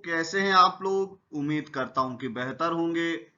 कैसे हैं आप लोग। उम्मीद करता हूं कि बेहतर होंगे।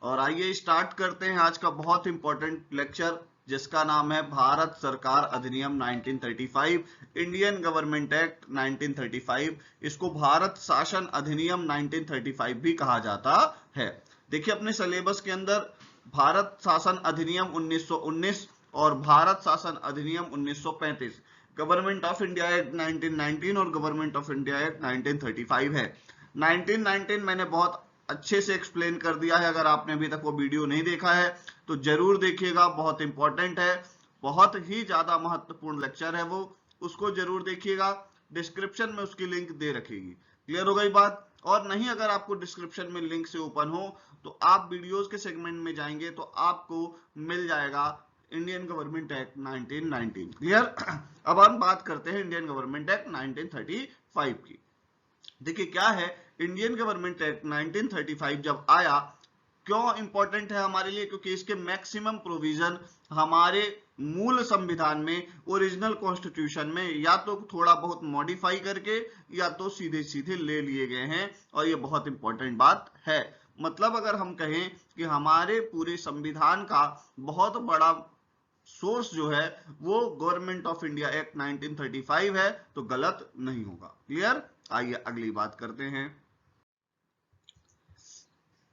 और आइए स्टार्ट करते हैं आज का बहुत इंपॉर्टेंट लेक्चर, जिसका नाम है भारत सरकार अधिनियम 1935, इंडियन गवर्नमेंट एक्ट 1935। इसको भारत शासन अधिनियम 1935 भी कहा जाता है। देखिए अपने सिलेबस के अंदर भारत शासन अधिनियम 1919 और भारत शासन अधिनियम 1935, गवर्नमेंट ऑफ इंडिया एक्ट 1919 और गवर्नमेंट ऑफ इंडिया एक्ट 1935 है। 1919 मैंने बहुत अच्छे से एक्सप्लेन कर दिया है। अगर आपने अभी तक वो वीडियो नहीं देखा है तो जरूर देखिएगा, बहुत इंपॉर्टेंट है, बहुत ही ज्यादा महत्वपूर्ण लेक्चर है वो, उसको जरूर देखिएगा। डिस्क्रिप्शन में उसकी लिंक दे रखेगी। क्लियर हो गई बात। और नहीं, अगर आपको डिस्क्रिप्शन में लिंक से ओपन हो तो आप वीडियोस के सेगमेंट में जाएंगे तो आपको मिल जाएगा इंडियन गवर्नमेंट एक्ट 1919। क्लियर। अब हम बात करते हैं इंडियन गवर्नमेंट एक्ट 1935 की। देखिए क्या है इंडियन गवर्नमेंट एक्ट 1935 जब आया, क्यों इंपॉर्टेंट है हमारे लिए, क्योंकि इसके मैक्सिमम प्रोविजन हमारे मूल संविधान में, ओरिजिनल कॉन्स्टिट्यूशन में या तो थोड़ा बहुत मॉडिफाई करके या तो सीधे सीधे ले लिए गए हैं। और ये बहुत इंपॉर्टेंट बात है। मतलब अगर हम कहें कि हमारे पूरे संविधान का बहुत बड़ा सोर्स जो है वो गवर्नमेंट ऑफ इंडिया एक्ट 1935 है, तो गलत नहीं होगा। क्लियर। आइए अगली बात करते हैं।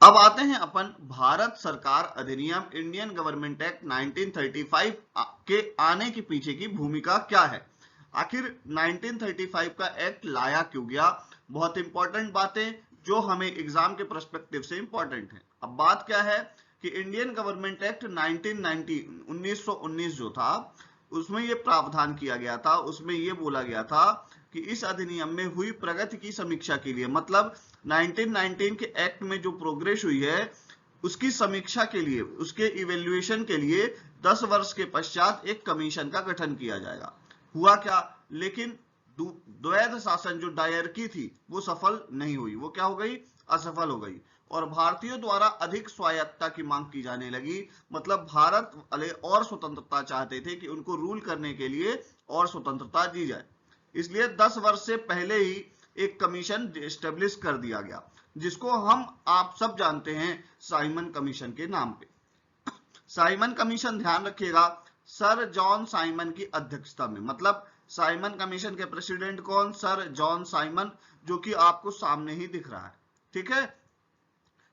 अब आते हैं अपन भारत सरकार अधिनियम इंडियन गवर्नमेंट एक्ट 1935 के आने के पीछे की भूमिका क्या है। आखिर 1935 का एक्ट लाया क्यों गया, बहुत इंपॉर्टेंट बातें जो हमें एग्जाम के पर्सपेक्टिव से इंपॉर्टेंट है। अब बात क्या है कि इंडियन गवर्नमेंट एक्ट 1919 जो था उसमें यह प्रावधान किया गया था, उसमें यह बोला गया था कि इस अधिनियम में हुई प्रगति की समीक्षा के लिए, मतलब 1919 के एक्ट में जो प्रोग्रेस हुई है उसकी समीक्षा के लिए, उसके इवेल्युएशन के लिए 10 वर्ष के पश्चात एक कमीशन का गठन किया जाएगा। हुआ क्या, लेकिन द्वैध शासन जो डायरकी थी वो सफल नहीं हुई। वो क्या हो गई, असफल हो गई। और भारतीयों द्वारा अधिक स्वायत्तता की मांग की जाने लगी। मतलब भारत वाले और स्वतंत्रता चाहते थे कि उनको रूल करने के लिए और स्वतंत्रता दी जाए। इसलिए 10 वर्ष से पहले ही एक कमीशन एस्टेब्लिश कर दिया गया, जिसको हम आप सब जानते हैं साइमन कमीशन के नाम पे। साइमन कमीशन, ध्यान रखिएगा, सर जॉन साइमन की अध्यक्षता में। मतलब साइमन कमीशन के प्रेसिडेंट कौन, सर जॉन साइमन, जो कि आपको सामने ही दिख रहा है। ठीक है।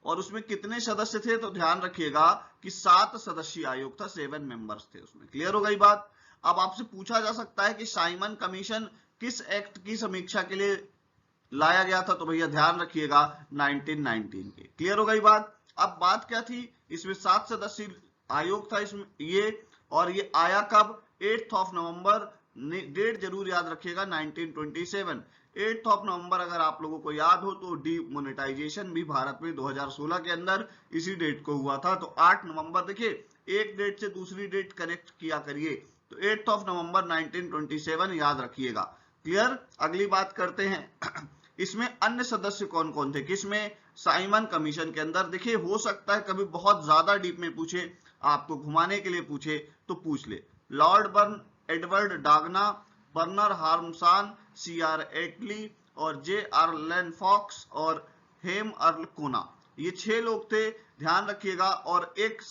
और उसमें कितने सदस्य थे, तो ध्यान रखिएगा कि 7 सदस्यीय आयोग था, 7 मेंबर्स थे उसमें। क्लियर हो गई बात। अब आपसे पूछा जा सकता है कि साइमन कमीशन किस एक्ट की समीक्षा के लिए लाया गया था, तो भैया ध्यान रखिएगा 1919 के। क्लियर हो गई बात। अब बात क्या थी, इसमें 7 सदस्यीय आयोग था इसमें ये, और ये आया कब, 8 नवंबर, डेट जरूर याद रखिएगा 1927। 8 नवंबर अगर आप लोगों को याद हो तो डीमोनेटाइजेशन भी भारत में 2016 के अंदर इसी डेट को हुआ था। तो 8 नवंबर, देखिए एक डेट से दूसरी डेट कनेक्ट किया करिए, तो 8 नवंबर 1927 याद रखिएगा। क्लियर। अगली बात करते हैं इसमें अन्य सदस्य कौन कौन थे, किसमें, साइमन कमीशन के अंदर। देखिए हो सकता है कभी बहुत ज्यादा डीप में पूछे, आपको घुमाने के लिए पूछे तो पूछ ले। Lord Burnham, Edward Cadogan, Vernon Hartshorn, CR Attlee और JR लैन फॉक्स और हेम अर्ल कोना, ये 6 लोग थे, ध्यान रखिएगा। और एक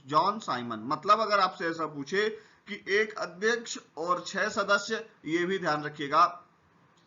जॉन साइमन। मतलब अगर आपसे ऐसा पूछे कि एक अध्यक्ष और 6 सदस्य, ये भी ध्यान रखिएगा।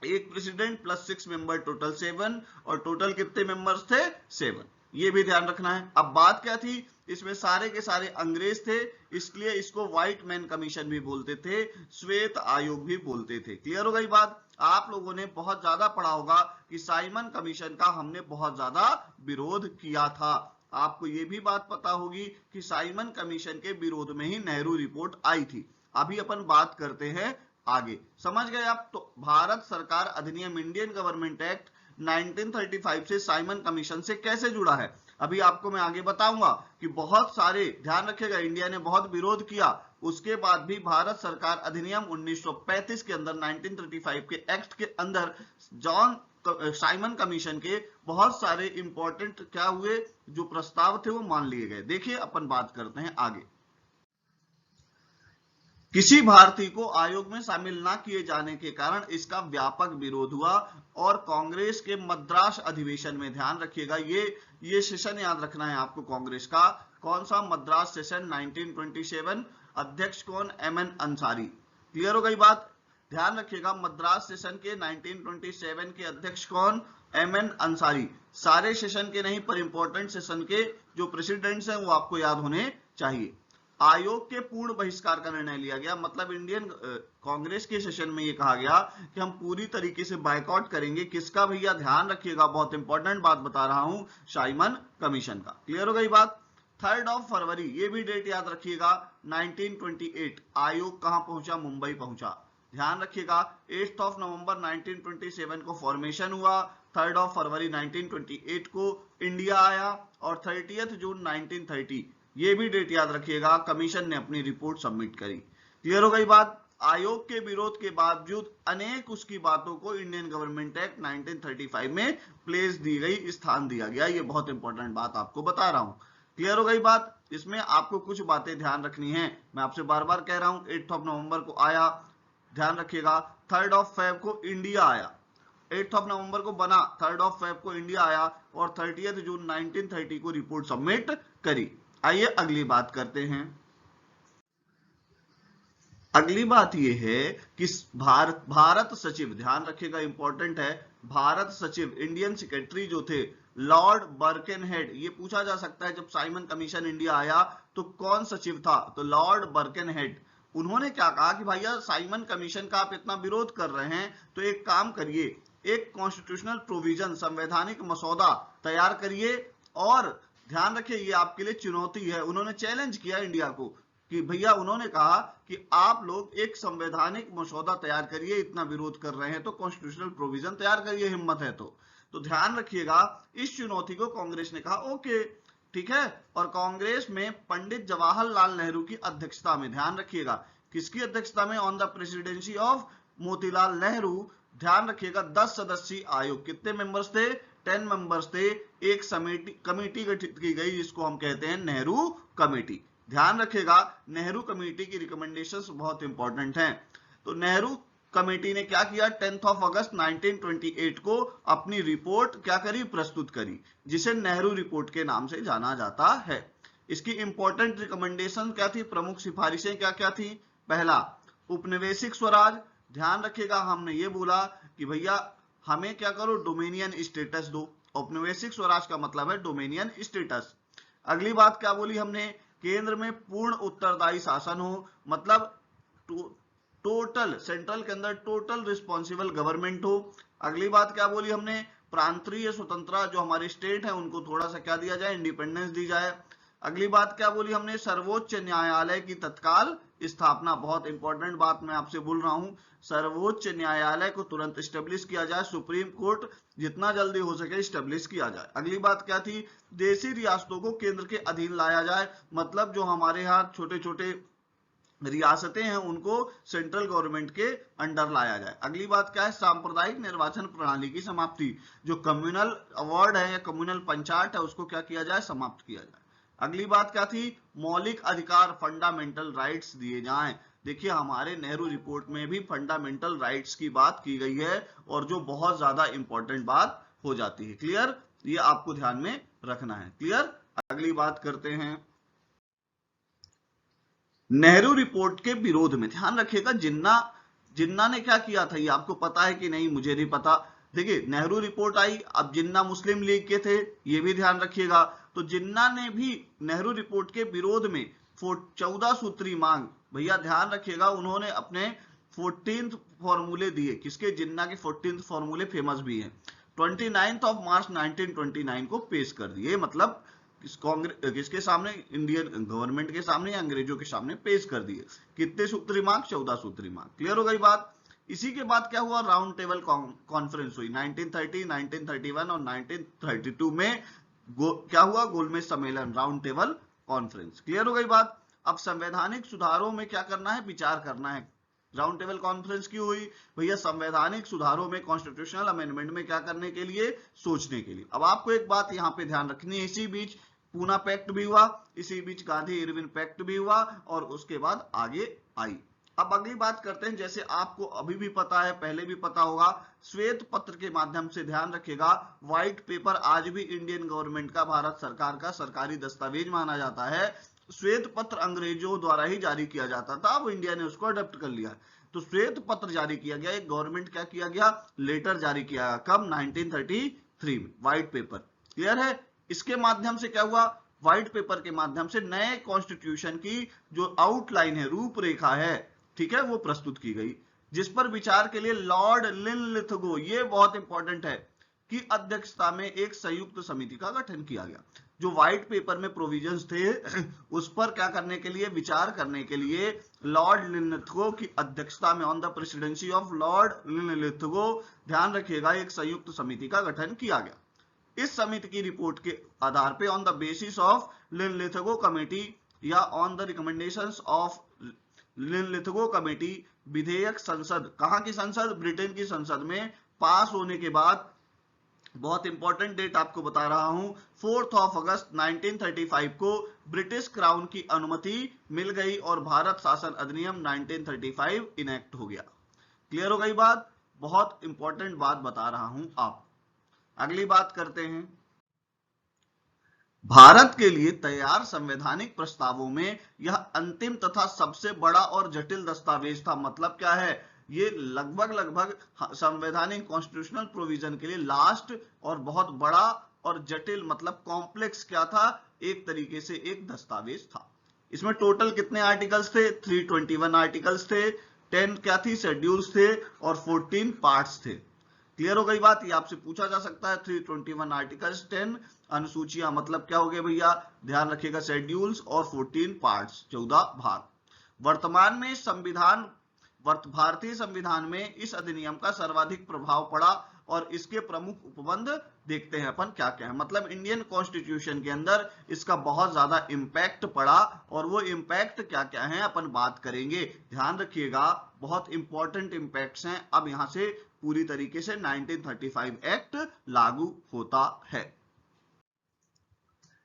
एक प्रेसिडेंट प्लस 6 मेंबर, टोटल 7। और टोटल कितने मेंबर्स थे, 7। ये भी ध्यान रखना है। अब बात क्या थी, इसमें सारे के सारे अंग्रेज थे, इसलिए इसको व्हाइट मैन कमीशन भी बोलते थे, श्वेत आयोग भी बोलते थे। क्लियर हो गई बात। आप लोगों ने बहुत ज्यादा पढ़ा होगा कि साइमन कमीशन का हमने बहुत ज्यादा विरोध किया था। आपको ये भी बात पता होगी कि साइमन कमीशन के विरोध में ही नेहरू रिपोर्ट आई थी। अभी अपन बात करते हैं आगे, समझ गए आप। तो भारत सरकार अधिनियम इंडियन गवर्नमेंट एक्ट 1935 से साइमन कमीशन से कैसे जुड़ा है, अभी आपको मैं आगे बताऊंगा कि बहुत सारे, ध्यान रखिएगा, इंडिया ने बहुत विरोध किया, उसके बाद भी भारत सरकार अधिनियम 1935 के अंदर, 1935 के एक्ट के अंदर जॉन साइमन कमीशन के बहुत सारे इंपॉर्टेंट क्या हुए, जो प्रस्ताव थे वो मान लिए गए। देखिए अपन बात करते हैं आगे। किसी भारतीय को आयोग में शामिल न किए जाने के कारण इसका व्यापक विरोध हुआ और कांग्रेस के मद्रास अधिवेशन में, ध्यान रखिएगा ये सेशन याद रखना है आपको कांग्रेस का, कौन सा, मद्रास सेशन 1927, अध्यक्ष कौन, एमएन अंसारी। क्लियर हो गई बात, ध्यान रखिएगा मद्रास सेशन के 1927 के अध्यक्ष कौन, एमएन अंसारी। सारे सेशन के नहीं पर इंपॉर्टेंट सेशन के जो प्रेसिडेंट्स हैं वो आपको याद होने चाहिए। आयोग के पूर्ण बहिष्कार का निर्णय लिया गया, मतलब इंडियन कांग्रेस के सेशन में ये कहा गया कि हम पूरी तरीके से बायकॉट करेंगे, किसका भैया, ध्यान रखिएगा बहुत इंपॉर्टेंट बात बता रहा हूं, साइमन कमीशन का। क्लियर हो गई बात। 3 फरवरी, ये भी डेट याद रखिएगा, 1928 आयोग कहां पहुंचा, मुंबई पहुंचा, ध्यान रखिएगा। 8 नवंबर 1927 को फॉर्मेशन हुआ, 3 फरवरी 1928 को इंडिया आया और 30 जून 1930, ये भी डेट याद रखिएगा, कमीशन ने अपनी रिपोर्ट सबमिट करी। क्लियर हो गई बात। आयोग के विरोध के बावजूद अनेक उसकी बातों को इंडियन गवर्नमेंट एक्ट 1935 में प्लेस दी गई, स्थान दिया गया, ये बहुत इंपॉर्टेंट बात आपको बता रहा हूं। क्लियर हो गई बात। इसमें आपको कुछ बातें ध्यान रखनी है, मैं आपसे बार बार कह रहा हूं। 8 नवंबर को आया, ध्यान रखिएगा। 3 फेब को इंडिया आया, 8 नवंबर को बना, 3 फेब को इंडिया आया और 30 जून 1930 को रिपोर्ट सबमिट करी। आइए अगली बात करते हैं। अगली बात यह है कि भारत सचिव, ध्यान रखिएगा इंपॉर्टेंट है, भारत सचिव इंडियन सेक्रेटरी जो थे लॉर्ड बर्केनहेड, ये पूछा जा सकता है जब साइमन कमीशन इंडिया आया तो कौन सचिव था, तो लॉर्ड बर्केनहेड। उन्होंने क्या कहा कि भैया साइमन कमीशन का आप इतना विरोध कर रहे हैं तो एक काम करिए, एक कॉन्स्टिट्यूशनल प्रोविजन, संवैधानिक मसौदा तैयार करिए। और ध्यान रखिए ये आपके लिए चुनौती है, उन्होंने चैलेंज किया इंडिया को कि भैया, उन्होंने कहा कि आप लोग एक संवैधानिक मसौदा तैयार करिए, इतना विरोध कर रहे हैं तो कॉन्स्टिट्यूशनल प्रोविजन तैयार करिए, हिम्मत है तो ध्यान रखिएगा इस चुनौती को कांग्रेस ने कहा ओके ठीक है। और कांग्रेस में पंडित जवाहरलाल नेहरू की अध्यक्षता में, ध्यान रखिएगा किसकी अध्यक्षता में, on the presidency of Motilal Nehru, ध्यान रखिएगा 10 सदस्यीय आयोग, कितने मेंबर्स थे, 10 मेंबर्स थे। एक कमेटी गठित की गई जिसको हम कहते हैं नेहरू कमेटी। ध्यान रखिएगा नेहरू कमेटी की रिकमेंडेशंस बहुत इंपॉर्टेंट हैं। तो नेहरू कमेटी ने क्या किया, 10 अगस्त 1928 को अपनी रिपोर्ट क्या करी, प्रस्तुत करी, जिसे नेहरू रिपोर्ट के नाम से जाना जाता है। इसकी इंपॉर्टेंट रिकमेंडेशन क्या थी, प्रमुख सिफारिशें क्या क्या थी। पहला, उपनिवेशिक स्वराज, ध्यान रखिएगा हमने ये बोला कि भैया हमें क्या करो, डोमिनियन स्टेटस दो। औपनिवेशिक स्वराज का मतलब है डोमिनियन स्टेटस। अगली बात क्या बोली हमने, केंद्र में पूर्ण उत्तरदायी शासन हो, मतलब टोटल, सेंट्रल के अंदर टोटल रिस्पॉन्सिबल गवर्नमेंट हो। अगली बात क्या बोली हमने, प्रांतीय स्वतंत्रता, जो हमारे स्टेट है उनको थोड़ा सा क्या दिया जाए, इंडिपेंडेंस दी जाए। अगली बात क्या बोली हमने, सर्वोच्च न्यायालय की तत्काल स्थापना, बहुत इंपॉर्टेंट बात मैं आपसे बोल रहा हूं, सर्वोच्च न्यायालय को तुरंत स्टेब्लिश किया जाए, सुप्रीम कोर्ट जितना जल्दी हो सके स्टेब्लिश किया जाए। अगली बात क्या थी, देशी रियासतों को केंद्र के अधीन लाया जाए, मतलब जो हमारे यहाँ छोटे छोटे रियासतें हैं उनको सेंट्रल गवर्नमेंट के अंडर लाया जाए। अगली बात क्या है, सांप्रदायिक निर्वाचन प्रणाली की समाप्ति, जो कम्युनल अवार्ड है या कम्युनल पंचायत है उसको क्या किया जाए, समाप्त किया जाए। अगली बात क्या थी, मौलिक अधिकार, फंडामेंटल राइट्स दिए जाएं। देखिए हमारे नेहरू रिपोर्ट में भी फंडामेंटल राइट्स की बात की गई है और जो बहुत ज्यादा इंपॉर्टेंट बात हो जाती है। क्लियर, ये आपको ध्यान में रखना है। क्लियर, अगली बात करते हैं। नेहरू रिपोर्ट के विरोध में, ध्यान रखिएगा जिन्ना ने क्या किया था ये आपको पता है कि नहीं, मुझे नहीं पता। देखिए नेहरू रिपोर्ट आई, अब जिन्ना मुस्लिम लीग के थे, ये भी ध्यान रखिएगा। तो जिन्ना ने भी नेहरू रिपोर्ट के विरोध में 14 सूत्री मांग, भैया ध्यान रखिएगा उन्होंने अपने 14th फॉर्मूले दिए, किसके, जिन्ना के 14th फॉर्मूले फेमस भी हैं, 29 मार्च 1929 को पेश कर दिए, मतलब किसके सामने, इंडियन गवर्नमेंट के सामने या अंग्रेजों के सामने पेश कर दिए। कितने सूत्री मांग, 14 सूत्री मांग। क्लियर हो गई बात। इसी के बाद क्या हुआ, राउंड टेबल कॉन्फ्रेंस हुई 1930, 1931 और 1932 में क्या हुआ, गोलमेज सम्मेलन, राउंड टेबल कॉन्फ्रेंस। क्लियर हो गई बात। अब संवैधानिक सुधारों में क्या करना है, विचार करना है। राउंड टेबल कॉन्फ्रेंस क्यों हुई, भैया संवैधानिक सुधारों में, कॉन्स्टिट्यूशनल अमेंडमेंट में क्या करने के लिए, सोचने के लिए। अब आपको एक बात यहाँ पे ध्यान रखनी है, इसी बीच पूना पैक्ट भी हुआ, इसी बीच गांधी इरविन पैक्ट भी हुआ और उसके बाद आगे आई। अब अगली बात करते हैं, जैसे आपको अभी भी पता है, पहले भी पता होगा, श्वेत पत्र के माध्यम से, ध्यान रखिएगा, व्हाइट पेपर आज भी इंडियन गवर्नमेंट का, भारत सरकार का सरकारी दस्तावेज माना जाता है। श्वेत पत्र अंग्रेजों द्वारा ही जारी किया जाता था, अब इंडिया ने उसको अडॉप्ट कर लिया। तो श्वेत पत्र जारी किया गया, एक गवर्नमेंट क्या किया गया, लेटर जारी किया, कब, 1933 में, व्हाइट पेपर। क्लियर है? इसके माध्यम से क्या हुआ, व्हाइट पेपर के माध्यम से नए कॉन्स्टिट्यूशन की जो आउटलाइन है, रूपरेखा है, ठीक है, वो प्रस्तुत की गई, जिस पर विचार के लिए लॉर्ड लिनलिथगो, ये बहुत इंपॉर्टेंट है, की अध्यक्षता में एक संयुक्त समिति का गठन किया गया। जो व्हाइट पेपर में प्रोविजंस थे उस पर क्या करने के लिए, विचार करने के लिए लॉर्ड लिनलिथगो की अध्यक्षता में, on the presidency of Lord Linlithgow, ध्यान रखिएगा, एक संयुक्त समिति का गठन किया गया। इस समिति की रिपोर्ट के आधार पे, on the basis of Linlithgow committee या on the recommendations of Linlithgow committee, विधेयक संसद, कहां की संसद, ब्रिटेन की संसद में पास होने के बाद, बहुत इंपॉर्टेंट डेट आपको बता रहा हूं, 4 अगस्त 1935 को ब्रिटिश क्राउन की अनुमति मिल गई और भारत शासन अधिनियम 1935 इनेक्ट हो गया। क्लियर हो गई बात? बहुत इंपॉर्टेंट बात बता रहा हूं आप। अगली बात करते हैं, भारत के लिए तैयार संवैधानिक प्रस्तावों में यह अंतिम तथा सबसे बड़ा और जटिल दस्तावेज था। मतलब क्या है, ये लगभग संवैधानिक कॉन्स्टिट्यूशनल प्रोविजन के लिए लास्ट और बहुत बड़ा और जटिल, मतलब कॉम्प्लेक्स क्या था, एक तरीके से एक दस्तावेज था। इसमें टोटल कितने आर्टिकल्स थे, 321 आर्टिकल्स थे, 10 क्या थी, शेड्यूल्स थे, और 14 पार्ट्स थे। क्लियर हो गई बात? ये आपसे पूछा जा सकता है, 321 आर्टिकल्स, 10 अनुसूचियां, मतलब क्या हो गया भैया, ध्यान रखिएगा, शेड्यूल्स, और 14 पार्ट्स, 14 भाग। वर्तमान में संविधान, भारतीय संविधान में इस अधिनियम का सर्वाधिक प्रभाव पड़ा, और इसके प्रमुख उपबंध देखते हैं अपन क्या क्या है। मतलब इंडियन कॉन्स्टिट्यूशन के अंदर इसका बहुत ज्यादा इंपैक्ट पड़ा, और वो इंपैक्ट क्या क्या है अपन बात करेंगे। ध्यान रखिएगा, बहुत इंपॉर्टेंट इंपैक्ट्स हैं। अब यहां से पूरी तरीके से 1935 एक्ट लागू होता है।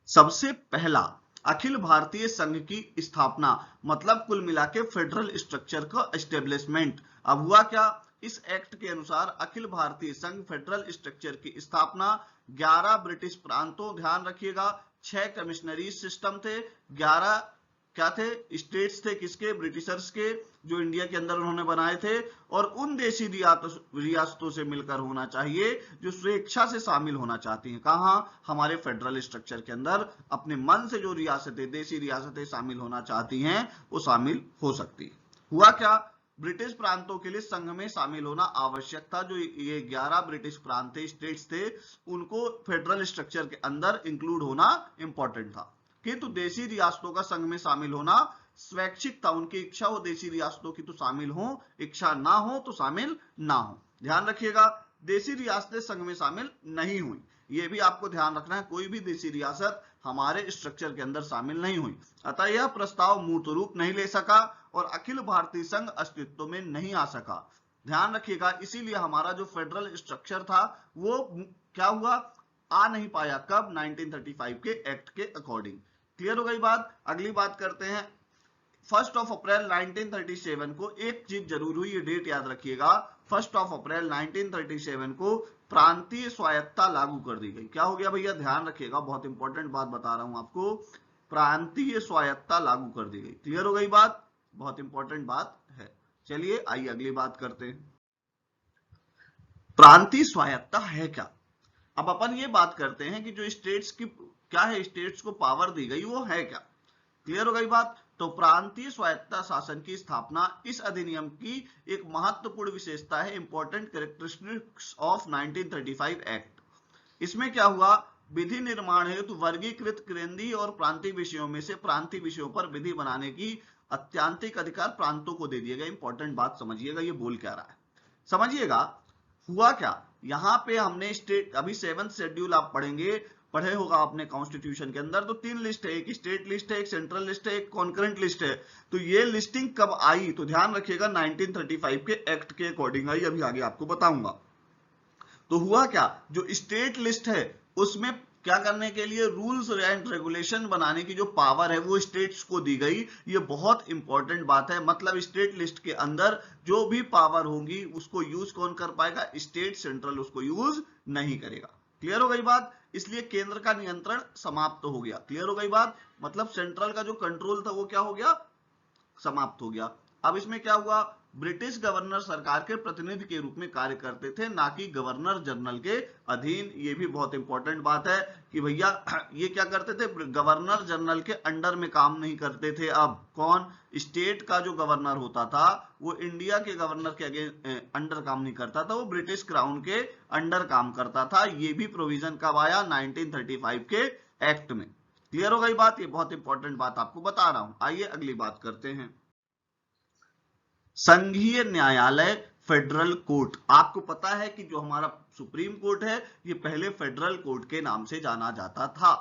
सबसे पहला, अखिल भारतीय संघ की स्थापना, मतलब कुल मिला के फेडरल स्ट्रक्चर का एस्टेब्लिशमेंट। अब हुआ क्या, इस एक्ट के अनुसार अखिल भारतीय संघ फेडरल स्ट्रक्चर की स्थापना 11 ब्रिटिश प्रांतों, ध्यान रखिएगा, 6 कमिश्नरी सिस्टम थे, 11 क्या थे, स्टेट्स थे, किसके, ब्रिटिशर्स के, जो इंडिया के अंदर उन्होंने बनाए थे, और उन देशी रियासतों से मिलकर होना चाहिए जो स्वेच्छा से शामिल होना चाहती हैं। कहां, हमारे फेडरल स्ट्रक्चर के अंदर अपने मन से जो रियासतें, देशी रियासतें शामिल होना चाहती हैं, वो शामिल हो सकती है। हुआ क्या, ब्रिटिश प्रांतों के लिए संघ में शामिल होना आवश्यक था। जो ये 11 ब्रिटिश प्रांत थे, स्टेट्स थे, उनको फेडरल स्ट्रक्चर के अंदर इंक्लूड होना इंपॉर्टेंट था। किंतु देशी रियासतों का संघ में शामिल होना स्वैच्छिक था, उनकी इच्छा हो देशी रियासतों की तो शामिल हो, इच्छा ना हो तो शामिल ना हो। ध्यान रखिएगा, देशी रियासतें संघ में शामिल नहीं हुई, ये भी आपको ध्यान रखना है, कोई भी देशी रियासत हमारे स्ट्रक्चर के अंदर शामिल नहीं हुई। अतः यह प्रस्ताव मूर्त रूप नहीं ले सका और अखिल भारतीय संघ अस्तित्व में नहीं आ सका। ध्यान रखिएगा, इसीलिए हमारा जो फेडरल स्ट्रक्चर था वो क्या हुआ, आ नहीं पाया। कब, 1935 के एक्ट के अकॉर्डिंग। क्लियर हो गई बात? अगली बात करते हैं, 1 अप्रैल 1937 को एक चीज जरूर हुई, ये डेट याद रखिएगा, 1 अप्रैल 1937 को प्रांतीय स्वायत्तता लागू कर दी गई। क्या हो गया भैया, ध्यान रखिएगा, बहुत इंपॉर्टेंट बात बता रहा हूं आपको, प्रांतीय स्वायत्तता लागू कर दी गई। क्लियर हो गई बात? बहुत इंपॉर्टेंट बात है। चलिए आइए अगली बात करते हैं, प्रांतीय स्वायत्तता है क्या। अब अपन ये बात करते हैं कि जो स्टेट्स की क्या है, स्टेट्स को पावर दी गई वो है क्या। क्लियर हो गई बात? तो प्रांतीय स्वायत्तता शासन की स्थापना इस अधिनियम की एक महत्वपूर्ण विशेषता है, इंपॉर्टेंट कैरेक्टरिस्टिक्स ऑफ 1935 एक्ट। इसमें क्या हुआ, विधि निर्माण हेतु वर्गीकृत केंद्रीय और प्रांतीय विषयों में से प्रांतीय विषयों पर विधि बनाने की अत्यांतिक अधिकार प्रांतों को दे दिया गया। इंपॉर्टेंट बात समझिएगा, ये बोल क्या रहा है, समझिएगा। हुआ क्या, यहां पे हमने स्टेट, अभी 7th शेड्यूल आप पढ़े होगा आपने कॉन्स्टिट्यूशन के अंदर, तो 3 लिस्ट है, एक स्टेट लिस्ट है, एक सेंट्रल लिस्ट है, एक कॉन्करेंट लिस्ट है। तो ये लिस्टिंग कब आई, तो ध्यान रखिएगा 1935 के एक्ट के अकॉर्डिंग आई, अभी आगे आपको बताऊंगा। तो हुआ क्या, जो स्टेट लिस्ट है उसमें क्या करने के लिए, रूल्स एंड रेगुलेशन बनाने की जो पावर है वो स्टेट्स को दी गई। ये बहुत इंपॉर्टेंट बात है। मतलब स्टेट लिस्ट के अंदर जो भी पावर होगी उसको यूज कौन कर पाएगा, स्टेट, सेंट्रल उसको यूज नहीं करेगा। क्लियर हो गई बात। इसलिए केंद्र का नियंत्रण समाप्त हो गया। क्लियर हो गई बात। मतलब सेंट्रल का जो कंट्रोल था वो क्या हो गया, समाप्त हो गया। अब इसमें क्या हुआ, ब्रिटिश गवर्नर सरकार के प्रतिनिधि के रूप में कार्य करते थे, ना कि गवर्नर जनरल के अधीन। ये भी बहुत इंपॉर्टेंट बात है कि भैया ये क्या करते थे, गवर्नर जनरल के अंडर में काम नहीं करते थे। अब कौन, स्टेट का जो गवर्नर होता था वो इंडिया के गवर्नर के अंडर काम नहीं करता था, वो ब्रिटिश क्राउन के अंडर काम करता था। ये भी प्रोविजन कब आया, 1935 के एक्ट में। क्लियर हो गई बात। ये बहुत इंपॉर्टेंट बात आपको बता रहा हूं। आइए अगली बात करते हैं। संघीय न्यायालय फेडरल कोर्ट। आपको पता है कि जो हमारा सुप्रीम कोर्ट है ये पहले फेडरल कोर्ट के नाम से जाना जाता था।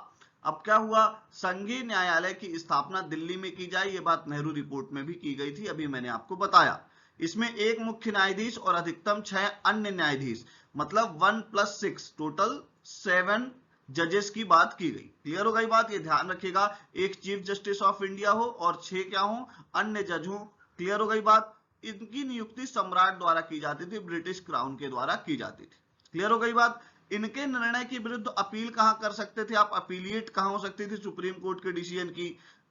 अब क्या हुआ, संघीय न्यायालय की स्थापना दिल्ली में की जाए, ये बात नेहरू रिपोर्ट में भी की गई थी, अभी मैंने आपको बताया। इसमें एक मुख्य न्यायाधीश और अधिकतम 6 अन्य न्यायाधीश, मतलब 1+6, टोटल 7 जजेस की बात की गई। क्लियर हो गई बात। ये ध्यान रखिएगा, एक चीफ जस्टिस ऑफ इंडिया हो और 6 क्या हो, अन्य जज हो। क्लियर हो गई बात। इनकी नियुक्ति सम्राट द्वारा की जाती थी, ब्रिटिश क्राउन के द्वारा की जाती थी। क्लियर हो गई बात। इनके निर्णय के विरुद्ध अपील कहां कर सकते थे आप, अपीलिएट कहां हो सकती थी सुप्रीम कोर्ट के डिसीजन की,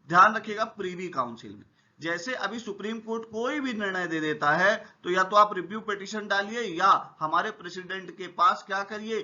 ध्यान रखिएगा, प्रीवी काउंसिल में। जैसे अभी सुप्रीम कोर्ट कोई भी निर्णय दे देता है तो या तो आप रिव्यू पिटीशन डालिए या हमारे प्रेसिडेंट के पास क्या करिए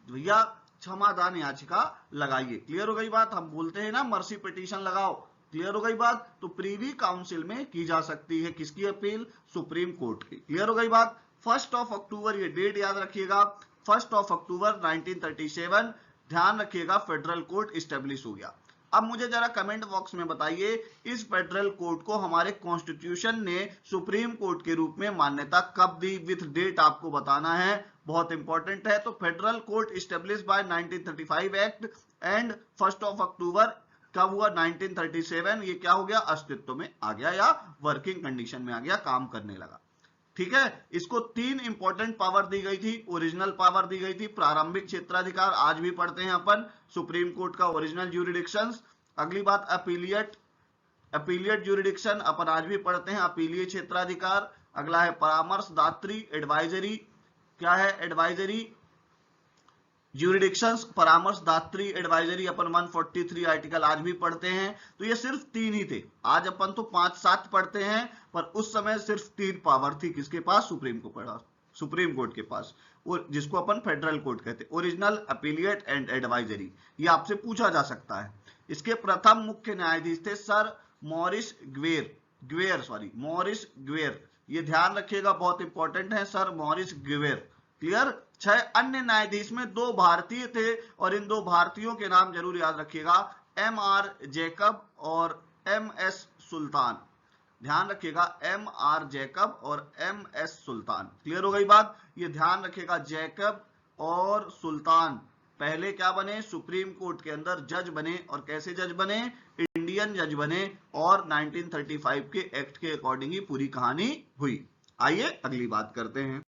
भैया, क्षमादान याचिका लगाइए। क्लियर हो गई बात। हम बोलते हैं ना मर्सी पिटीशन लगाओ। क्लियर हो गई बात। तो प्रीवी काउंसिल में की जा सकती है किसकी अपील, सुप्रीम कोर्ट की। क्लियर हो गई बात। 1 अक्टूबर, ये डेट याद रखिएगा, 1 अक्टूबर 1937, ध्यान रखिएगा, फेडरल कोर्ट स्टेब्लिश हो गया। अब मुझे जरा कमेंट बॉक्स में बताइए, इस फेडरल कोर्ट को हमारे कॉन्स्टिट्यूशन ने सुप्रीम कोर्ट के रूप में मान्यता कब दी, विथ डेट आपको बताना है, बहुत इंपॉर्टेंट है। तो federal court establish by 1935 act and 1 अक्टूबर कब हुआ, 1937। ये क्या हो गया, अस्तित्व में आ गया या वर्किंग कंडीशन में आ गया, काम करने लगा। ठीक है। इसको 3 इंपॉर्टेंट पावर दी गई थी। ओरिजिनल पावर दी गई थी, प्रारंभिक क्षेत्राधिकार, आज भी पढ़ते हैं अपन सुप्रीम कोर्ट का ओरिजिनल ज्यूरिडिक्शंस। अगली बात अपीलिएट ज्यूरिडिक्शन, अपन आज भी पढ़ते हैं अपीलीय क्षेत्राधिकार। अगला है परामर्शदात्री, एडवाइजरी, क्या है, एडवाइजरी ज्यूरिडिक्शंस, परामर्शदात्री एडवाइजरी, अपन 143 आर्टिकल आज भी पढ़ते हैं। तो ये सिर्फ 3 ही थे, आज अपन तो 5-7 पढ़ते हैं, पर उस समय सिर्फ 3 पावर थी किसके पास, सुप्रीम कोर्ट के पास, और जिसको अपन फेडरल कोर्ट कहते, ओरिजिनल, अपीलिएट एंड एडवाइजरी। ये आपसे पूछा जा सकता है। इसके प्रथम मुख्य न्यायाधीश थे सर मॉरिस ग्वेर। ये ध्यान रखिएगा, बहुत इंपॉर्टेंट है, सर मॉरिस ग्वेर। क्लियर। 6 अन्य न्यायाधीश में 2 भारतीय थे, और इन 2 भारतीयों के नाम जरूर याद रखिएगा, M.R. जैकब और M.S. सुल्तान। ध्यान रखिएगा, M.R. जैकब और M.S. सुल्तान। क्लियर हो गई बात। ये ध्यान रखिएगा, जैकब और सुल्तान पहले क्या बने, सुप्रीम कोर्ट के अंदर जज बने, और कैसे जज बने, इंडियन जज बने, और 1935 के एक्ट के अकॉर्डिंग ही पूरी कहानी हुई। आइए अगली बात करते हैं।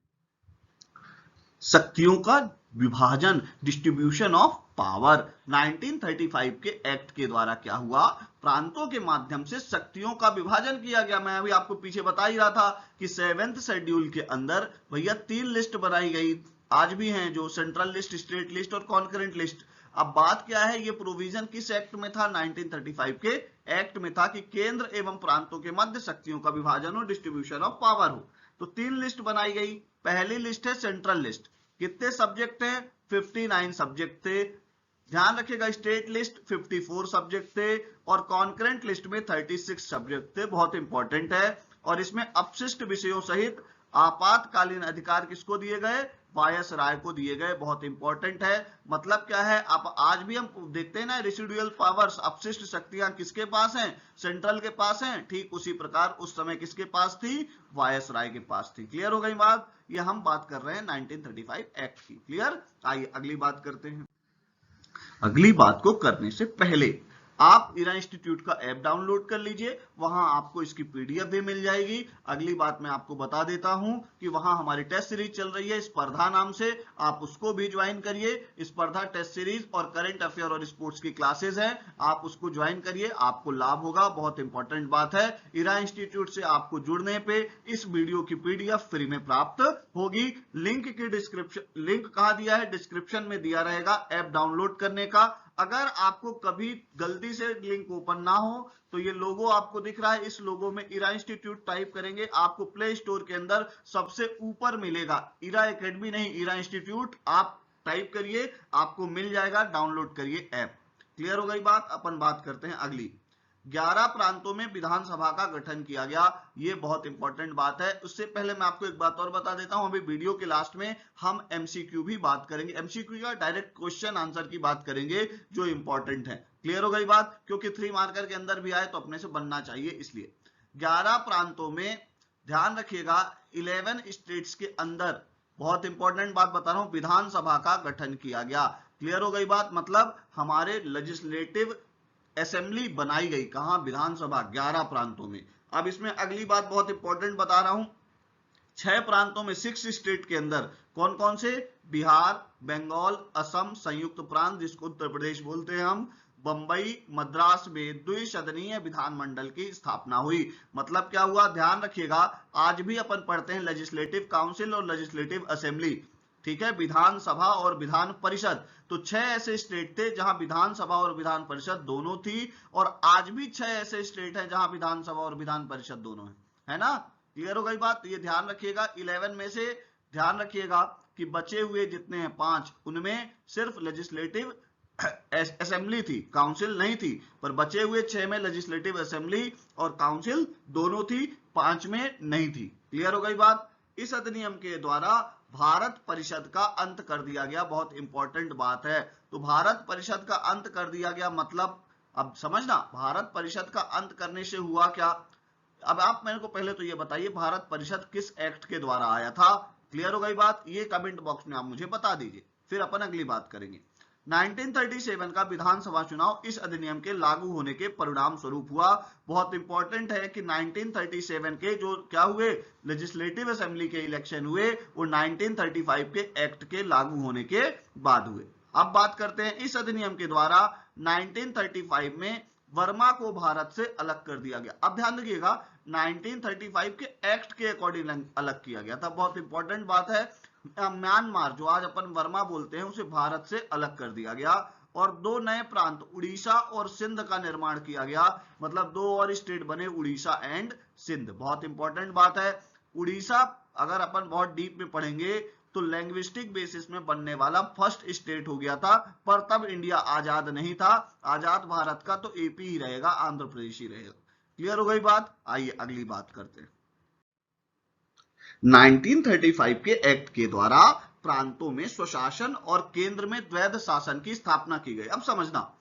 शक्तियों का विभाजन, डिस्ट्रीब्यूशन ऑफ पावर। 1935 के एक्ट के द्वारा क्या हुआ, प्रांतों के माध्यम से शक्तियों का विभाजन किया गया। मैं अभी आपको पीछे बता ही रहा था कि 7th शेड्यूल के अंदर भैया 3 लिस्ट बनाई गई, आज भी हैं, जो सेंट्रल लिस्ट, स्टेट लिस्ट और कॉन्करेंट लिस्ट। अब बात क्या है, ये प्रोविजन किस एक्ट में था, 1935 के एक्ट में था कि केंद्र एवं प्रांतों के मध्य शक्तियों का विभाजन हो, डिस्ट्रीब्यूशन ऑफ पावर हो। तो 3 लिस्ट बनाई गई। पहली लिस्ट है सेंट्रल लिस्ट, कितने सब्जेक्ट हैं, 59 सब्जेक्ट थे। ध्यान रखिएगा, स्टेट लिस्ट 54 सब्जेक्ट थे, और कॉन्करेंट लिस्ट में 36 सब्जेक्ट थे, बहुत इंपॉर्टेंट है। और इसमें अपशिष्ट विषयों सहित आपातकालीन अधिकार किसको दिए गए, वायसराय को दिए गए, बहुत इंपॉर्टेंट है। मतलब क्या है, आप आज भी हम देखते हैं ना, रेसिडुअल पावर्स, अपशिष्ट शक्तियां किसके पास हैं, सेंट्रल के पास हैं। ठीक उसी प्रकार उस समय किसके पास थी, वायसराय के पास थी। क्लियर हो गई बात। ये हम बात कर रहे हैं 1935 एक्ट की। क्लियर। आइए अगली बात करते हैं। अगली बात को करने से पहले आप इरा इंस्टीट्यूट का ऐप डाउनलोड कर लीजिए, वहां आपको इसकी पीडीएफ भी मिल जाएगी। अगली बात मैं आपको बता देता हूं कि वहां हमारी टेस्ट सीरीज चल रही है स्पर्धा नाम से, आप उसको भी ज्वाइन करिए। स्पर्धा टेस्ट सीरीज और करंट अफेयर और स्पोर्ट्स की क्लासेस हैं, आप उसको ज्वाइन करिए, आपको लाभ होगा। बहुत इंपॉर्टेंट बात है, इरा इंस्टीट्यूट से आपको जुड़ने पे इस वीडियो की पीडीएफ फ्री में प्राप्त होगी। लिंक की डिस्क्रिप्शन, लिंक कहां दिया है, डिस्क्रिप्शन में दिया रहेगा ऐप डाउनलोड करने का। अगर आपको कभी गलती से लिंक ओपन ना हो तो ये लोगो आपको दिख रहा है, इस लोगो में इरा इंस्टीट्यूट टाइप करेंगे, आपको प्ले स्टोर के अंदर सबसे ऊपर मिलेगा, इरा एकेडमी नहीं इरा इंस्टीट्यूट आप टाइप करिए, आपको मिल जाएगा, डाउनलोड करिए ऐप। क्लियर हो गई बात। अपन बात करते हैं अगली। 11 प्रांतों में विधानसभा का गठन किया गया, ये बहुत इंपॉर्टेंट बात है। उससे पहले मैं आपको एक बात और बता देता हूं, अभी वीडियो के लास्ट में हम एमसीक्यू भी बात करेंगे, एमसीक्यू का डायरेक्ट क्वेश्चन आंसर की बात करेंगे जो इंपॉर्टेंट है। क्लियर हो गई बात, क्योंकि 3 मार्कर के अंदर भी आए तो अपने से बनना चाहिए, इसलिए 11 प्रांतों में, ध्यान रखिएगा 11 स्टेट्स के अंदर, बहुत इंपॉर्टेंट बात बता रहा हूं, विधानसभा का गठन किया गया। क्लियर हो गई बात, मतलब हमारे लेजिस्लेटिव असेंबली बनाई गई, कहां, विधानसभा 11 प्रांतों में। अब इसमें अगली बात बहुत इंपॉर्टेंट बता रहा हूं, 6 प्रांतों में, 6 स्टेट के अंदर कौन कौन से, बिहार, बंगाल, असम, संयुक्त प्रांत जिसको उत्तर प्रदेश बोलते हैं हम, बंबई, मद्रास में द्विसदनीय विधानमंडल की स्थापना हुई। मतलब क्या हुआ, ध्यान रखिएगा, आज भी अपन पढ़ते हैं लेजिस्लेटिव काउंसिल और लेजिस्लेटिव असेंबली, ठीक है, विधानसभा और विधान परिषद। तो 6 ऐसे स्टेट थे जहां विधानसभा और विधान परिषद दोनों थी, और आज भी 6 ऐसे स्टेट हैं जहां विधानसभा और विधान परिषद दोनों है ना। क्लियर हो गई बात। ये ध्यान रखिएगा, 11 में से ध्यान रखिएगा कि बचे हुए जितने हैं 5, उनमें सिर्फ लेजिस्लेटिव असेंबली थी, काउंसिल नहीं थी, पर बचे हुए 6 में लेजिस्लेटिव असेंबली और काउंसिल दोनों थी, 5 में नहीं थी। क्लियर हो गई बात। इस अधिनियम के द्वारा भारत परिषद का अंत कर दिया गया, बहुत इंपॉर्टेंट बात है। तो भारत परिषद का अंत कर दिया गया मतलब, अब समझना, भारत परिषद का अंत करने से हुआ क्या। अब आप मेरे को पहले तो ये बताइए, भारत परिषद किस एक्ट के द्वारा आया था। क्लियर हो गई बात, ये कमेंट बॉक्स में आप मुझे बता दीजिए, फिर अपन अगली बात करेंगे। 1937 का विधानसभा चुनाव इस अधिनियम के लागू होने के परिणाम स्वरूप हुआ। बहुत इंपॉर्टेंट है कि 1937 के जो क्या हुए, लेजिस्लेटिव असेंबली के इलेक्शन हुए, वो 1935 के एक्ट के लागू होने के बाद हुए। अब बात करते हैं, इस अधिनियम के द्वारा 1935 में वर्मा को भारत से अलग कर दिया गया। अब ध्यान रखिएगा, 1935 के एक्ट के अकॉर्डिंग अलग किया गया था, बहुत इंपॉर्टेंट बात है। म्यांमार, जो आज अपन वर्मा बोलते हैं, उसे भारत से अलग कर दिया गया, और 2 नए प्रांत उड़ीसा और सिंध का निर्माण किया गया, मतलब 2 और स्टेट बने, उड़ीसा एंड सिंध। बहुत इंपॉर्टेंट बात है, उड़ीसा अगर अपन बहुत डीप में पढ़ेंगे तो लैंग्विस्टिक बेसिस में बनने वाला फर्स्ट स्टेट हो गया था, पर तब इंडिया आजाद नहीं था। आजाद भारत का तो एपी ही रहेगा, आंध्र प्रदेश ही रहेगा। क्लियर हो गई बात। आइए अगली बात करते हैं। 1935 के एक्ट के द्वारा प्रांतों में स्वशासन और केंद्र में द्वैध शासन की स्थापना की गई। अब समझना,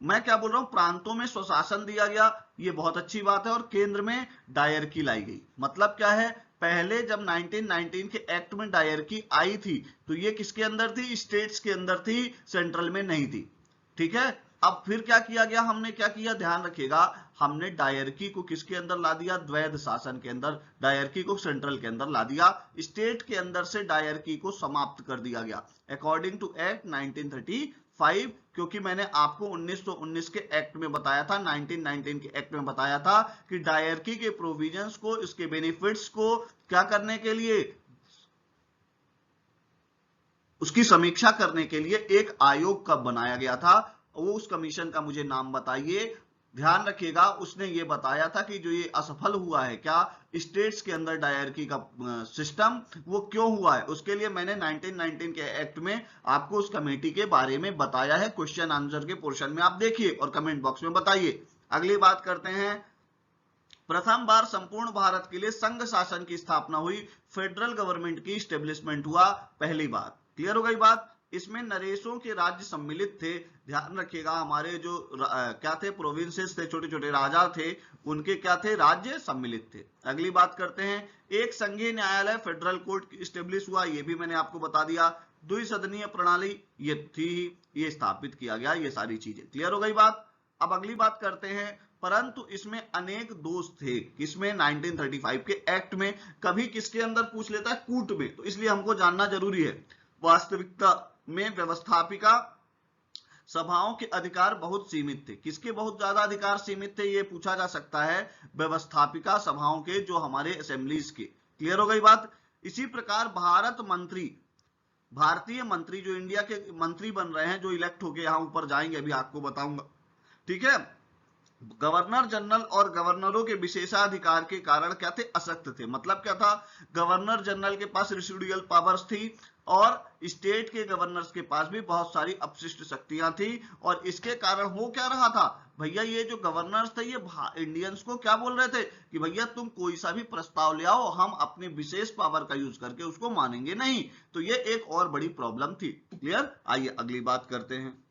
मैं क्या बोल रहा हूं, प्रांतों में स्वशासन दिया गया, ये बहुत अच्छी बात है, और केंद्र में डायरकी लाई गई। मतलब क्या है, पहले जब 1919 के एक्ट में डायरकी आई थी तो ये किसके अंदर थी, स्टेट्स के अंदर थी, सेंट्रल में नहीं थी, ठीक है। अब फिर क्या किया गया, हमने क्या किया, ध्यान रखिएगा, हमने डायरकी को किसके अंदर ला दिया, द्वैध शासन के अंदर, डायरकी को सेंट्रल के अंदर ला दिया, स्टेट के अंदर से डायरकी को समाप्त कर दिया गया अकॉर्डिंग टू एक्ट 1935। क्योंकि मैंने आपको 1919 के एक्ट में बताया था, 1919 के एक्ट में बताया था कि डायरकी के प्रोविजंस को, इसके बेनिफिट्स को क्या करने के लिए, उसकी समीक्षा करने के लिए एक आयोग कब बनाया गया था, वो उस कमीशन का मुझे नाम बताइए। ध्यान रखिएगा, उसने ये बताया था कि जो ये असफल हुआ है क्या, स्टेट्स के अंदर डायरकी का सिस्टम, वो क्यों हुआ है, उसके लिए मैंने 1919 के एक्ट में आपको उस कमेटी के बारे में बताया है। क्वेश्चन आंसर के पोर्शन में आप देखिए और कमेंट बॉक्स में बताइए। अगली बात करते हैं, प्रथम बार संपूर्ण भारत के लिए संघ शासन की स्थापना हुई, फेडरल गवर्नमेंट की स्टेब्लिशमेंट हुआ, पहली बात। क्लियर हो गई बात। इसमें नरेशों के राज्य सम्मिलित थे, ध्यान रखिएगा, हमारे जो क्या थे, प्रोविंसेस थे, छोटे छोटे राजा थे, उनके क्या थे, राज्य सम्मिलित थे। अगली बात करते हैं, एक संघीय न्यायालय फेडरल कोर्ट स्टेब्लिश हुआ, ये भी मैंने आपको बता दिया। द्विसदनीय प्रणाली ये थी, ये स्थापित किया गया, ये सारी चीजें। क्लियर हो गई बात। अब अगली बात करते हैं, परंतु इसमें अनेक दोष थे। किसमें? 1935 के एक्ट में। कभी किसके अंदर पूछ लेता है? कूट में। तो इसलिए हमको जानना जरूरी है। वास्तविकता में व्यवस्थापिका सभाओं के अधिकार बहुत सीमित थे। किसके बहुत ज्यादा अधिकार सीमित थे? ये पूछा जा सकता है व्यवस्थापिका सभाओं के, जो हमारे असेंबलीज के। क्लियर हो गई बात? इसी प्रकार भारतीय मंत्री जो इंडिया के मंत्री बन रहे हैं, जो इलेक्ट होके यहां ऊपर जाएंगे, अभी आपको बताऊंगा, ठीक है, गवर्नर जनरल और गवर्नरों के विशेषाधिकार के कारण क्या थे? अशक्त थे। मतलब क्या था? गवर्नर जनरल के पास रेसिडुअल पावर्स थी और स्टेट के गवर्नर्स के पास भी बहुत सारी अपशिष्ट शक्तियां थी। और इसके कारण हो क्या रहा था भैया, ये जो गवर्नर्स थे ये इंडियंस को क्या बोल रहे थे कि भैया तुम कोई सा भी प्रस्ताव ले आओ, हम अपने विशेष पावर का यूज करके उसको मानेंगे नहीं। तो ये एक और बड़ी प्रॉब्लम थी। क्लियर? आइए अगली बात करते हैं।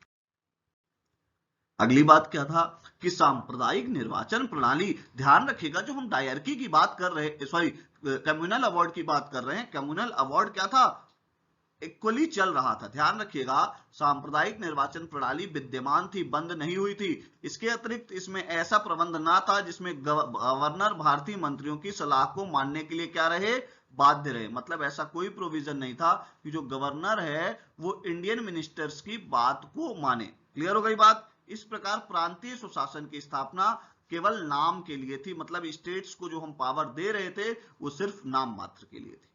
अगली बात क्या था कि सांप्रदायिक निर्वाचन प्रणाली। ध्यान रखिएगा, जो हम डायरकी की बात कर रहे हैं, सॉरी कम्युनल अवार्ड की बात कर रहे हैं, कम्युनल अवार्ड क्या था? इक्वली चल रहा था। ध्यान रखिएगा, सांप्रदायिक निर्वाचन प्रणाली विद्यमान थी, बंद नहीं हुई थी। इसके अतिरिक्त इसमें ऐसा प्रबंध ना था जिसमें गवर्नर भारतीय मंत्रियों की सलाह को मानने के लिए क्या रहे? बाध्य रहे। मतलब ऐसा कोई प्रोविजन नहीं था कि जो गवर्नर है वो इंडियन मिनिस्टर्स की बात को माने। क्लियर हो गई बात? इस प्रकार प्रांतीय सुशासन की स्थापना केवल नाम के लिए थी। मतलब स्टेट्स को जो हम पावर दे रहे थे वो सिर्फ नाम मात्र के लिए थी।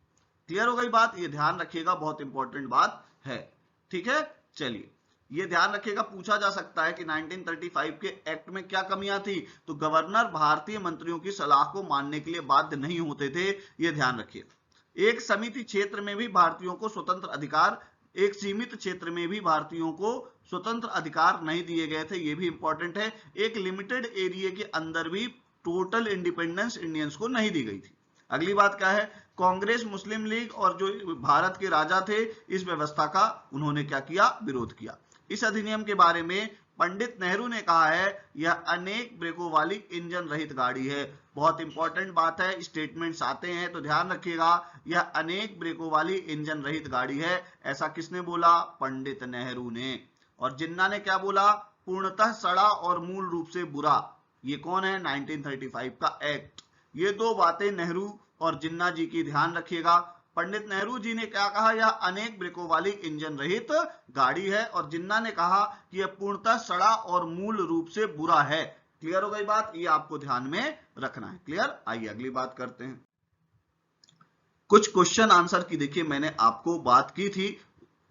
क्लियर हो गई बात? ये ध्यान रखिएगा, बहुत इंपॉर्टेंट बात है। ठीक है, चलिए ये ध्यान रखिएगा, पूछा जा सकता है कि 1935 के एक्ट में क्या कमियां थी। तो गवर्नर भारतीय मंत्रियों की सलाह को मानने के लिए बाध्य नहीं होते थे, ये ध्यान रखिए। एक समिति क्षेत्र में भी भारतीयों को स्वतंत्र अधिकार, एक सीमित क्षेत्र में भी भारतीयों को स्वतंत्र अधिकार नहीं दिए गए थे, ये भी इंपॉर्टेंट है। एक लिमिटेड एरिया के अंदर भी टोटल इंडिपेंडेंस इंडियंस को नहीं दी गई थी। अगली बात क्या है? कांग्रेस, मुस्लिम लीग और जो भारत के राजा थे, इस व्यवस्था का उन्होंने क्या किया? विरोध किया। इस अधिनियम के बारे में पंडित नेहरू ने कहा है, यह अनेक ब्रेकों वाली इंजन रहित गाड़ी है। बहुत इंपॉर्टेंट बात है, स्टेटमेंट्स आते हैं तो ध्यान रखिएगा। यह अनेक ब्रेकों वाली इंजन रहित गाड़ी है, ऐसा किसने बोला? पंडित नेहरू ने। और जिन्ना ने क्या बोला? पूर्णतः सड़ा और मूल रूप से बुरा। ये कौन है? 1935 का एक्ट। ये दो बातें नेहरू और जिन्ना जी की ध्यान रखिएगा। पंडित नेहरू जी ने क्या कहा? यह अनेक ब्रेकों वाली इंजन रहित गाड़ी है। और जिन्ना ने कहा कि यह पूर्णतः सड़ा और मूल रूप से बुरा है। क्लियर हो गई बात? ये आपको ध्यान में रखना है। क्लियर? आइए अगली बात करते हैं। कुछ क्वेश्चन आंसर की देखिए मैंने आपको बात की थी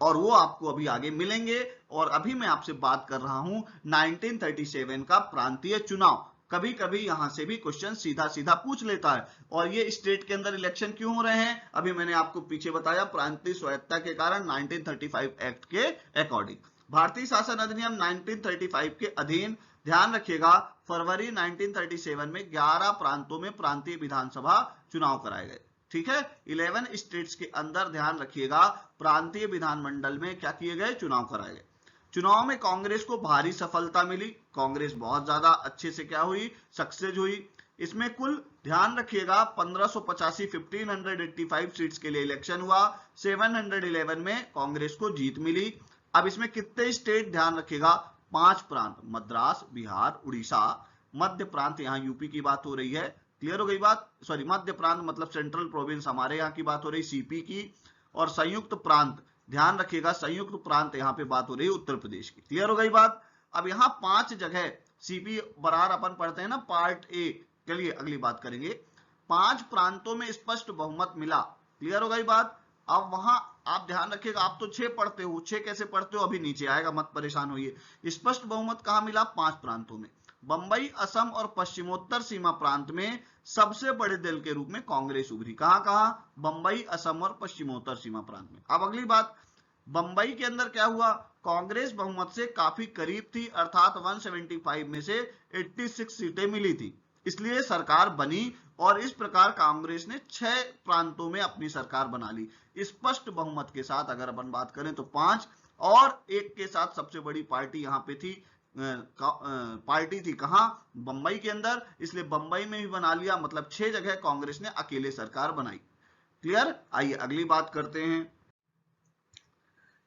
और वो आपको अभी आगे मिलेंगे। और अभी मैं आपसे बात कर रहा हूं 1937 का प्रांतीय चुनाव। कभी कभी यहां से भी क्वेश्चन सीधा सीधा पूछ लेता है। और ये स्टेट के अंदर इलेक्शन क्यों हो रहे हैं? अभी मैंने आपको पीछे बताया, प्रांतीय स्वायत्तता के कारण 1935 एक्ट के अकॉर्डिंग। भारतीय शासन अधिनियम 1935 के अधीन ध्यान रखिएगा, फरवरी 1937 में 11 प्रांतों में प्रांतीय विधानसभा चुनाव कराए गए। ठीक है, 11 स्टेट्स के अंदर ध्यान रखिएगा प्रांतीय विधानमंडल में क्या किए गए? चुनाव कराए गए। चुनाव में कांग्रेस को भारी सफलता मिली। कांग्रेस बहुत ज्यादा अच्छे से क्या हुई? सक्सेस हुई। इसमें कुल ध्यान रखिएगा 1585 सीट्स के लिए इलेक्शन हुआ। 711 में कांग्रेस को जीत मिली। अब इसमें कितने स्टेट? ध्यान रखिएगा 5 प्रांत, मद्रास, बिहार, उड़ीसा, मध्य प्रांत, यहां यूपी की बात हो रही है। क्लियर हो गई बात? सॉरी, मध्य प्रांत मतलब सेंट्रल प्रोविंस हमारे यहाँ की बात हो रही, सीपी की। और संयुक्त प्रांत, ध्यान रखिएगा संयुक्त प्रांत यहाँ पे बात हो रही है उत्तर प्रदेश की। क्लियर हो गई बात? अब यहाँ 5 जगह सीपी बरार अपन पढ़ते हैं ना, पार्ट ए। चलिए अगली बात करेंगे। 5 प्रांतों में स्पष्ट बहुमत मिला। क्लियर हो गई बात? अब वहां आप ध्यान रखिएगा, आप तो 6 पढ़ते हो, 6 कैसे पढ़ते हो अभी नीचे आएगा, मत परेशान होइए। स्पष्ट बहुमत कहां मिला? 5 प्रांतों में। बंबई, असम और पश्चिमोत्तर सीमा प्रांत में सबसे बड़े दल के रूप में कांग्रेस उभरी। कहां कहां? बंबई, असम और पश्चिमोत्तर सीमा प्रांत में। अब अगली बात, बंबई के अंदर क्या हुआ? कांग्रेस बहुमत से काफी करीब थी, अर्थात 175 में से 86 सीटें मिली थी, इसलिए सरकार बनी। और इस प्रकार कांग्रेस ने 6 प्रांतों में अपनी सरकार बना ली स्पष्ट बहुमत के साथ। अगर अपन बात करें तो 5 और 1 के साथ सबसे बड़ी पार्टी यहां पे थी, पार्टी थी कहां? बंबई के अंदर, इसलिए बंबई में भी बना लिया। मतलब 6 जगह कांग्रेस ने अकेले सरकार बनाई। क्लियर? आइए अगली बात करते हैं।